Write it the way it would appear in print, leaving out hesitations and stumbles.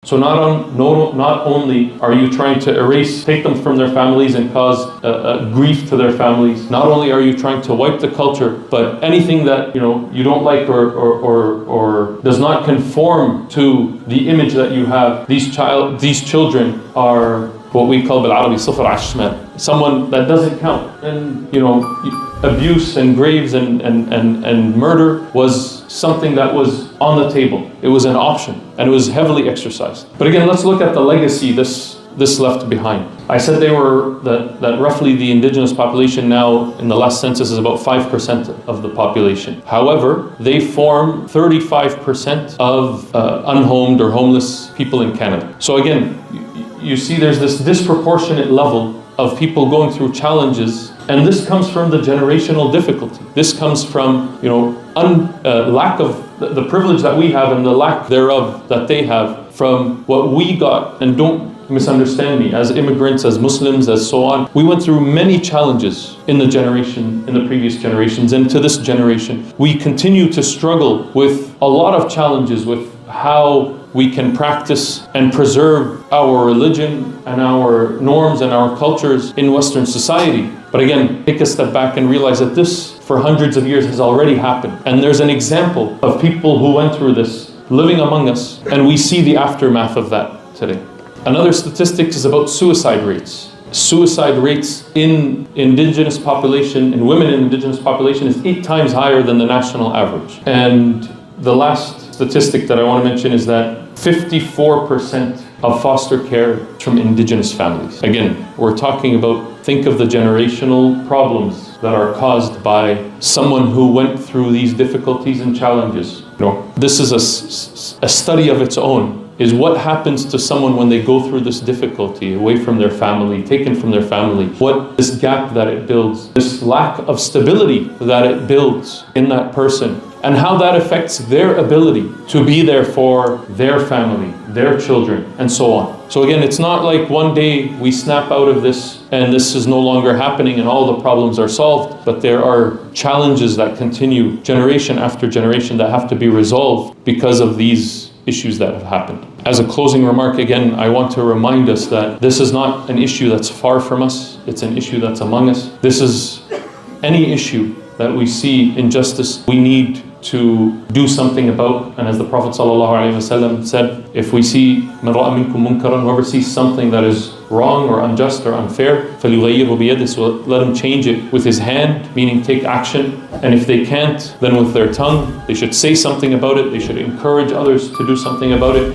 So not only are you trying to take them from their families and cause grief to their families, not only are you trying to wipe the culture, but anything that you don't like or does not conform to the image that you have, these children are what we call بالعربي صفر على الشمال, someone that doesn't count. And abuse and graves and murder was something that was on the table. It was an option and it was heavily exercised. But again, let's look at the legacy this left behind. I said that roughly the indigenous population now in the last census is about 5% of the population. However, they form 35% of unhomed or homeless people in Canada. So again, you see there's this disproportionate level of people going through challenges, and this comes from the generational difficulty. This comes from lack of the privilege that we have and the lack thereof that they have from what we got. And don't misunderstand me, as immigrants, as Muslims, as so on, we went through many challenges in the previous generations, and to this generation we continue to struggle with a lot of challenges with how we can practice and preserve our religion and our norms and our cultures in Western society. But again, take a step back and realize that this for hundreds of years has already happened. And there's an example of people who went through this living among us, and we see the aftermath of that today. Another statistic is about suicide rates. Suicide rates in indigenous population, in women in indigenous population, is 8 times higher than the national average. And the last statistic that I want to mention is that 54% of foster care is from indigenous families. Again, we're talking about, think of the generational problems that are caused by someone who went through these difficulties and challenges. This is a study of its own, is what happens to someone when they go through this difficulty, away from their family, taken from their family, what this gap that it builds, this lack of stability that it builds in that person, and how that affects their ability to be there for their family, their children, and so on. So again, it's not like one day we snap out of this and this is no longer happening and all the problems are solved, but there are challenges that continue generation after generation that have to be resolved because of these issues that have happened. As a closing remark, again, I want to remind us that this is not an issue that's far from us, it's an issue that's among us. This is any issue that we see injustice, we need to do something about. And as the Prophet ﷺ said, if we see مَنْ رَأَ مِنْكُمْ مُنْكَرًا, whoever sees something that is wrong or unjust or unfair, فَلْيُغَيِّرْهُ بِيَدِهِ, so let him change it with his hand, meaning take action. And if they can't, then with their tongue, they should say something about it, they should encourage others to do something about it.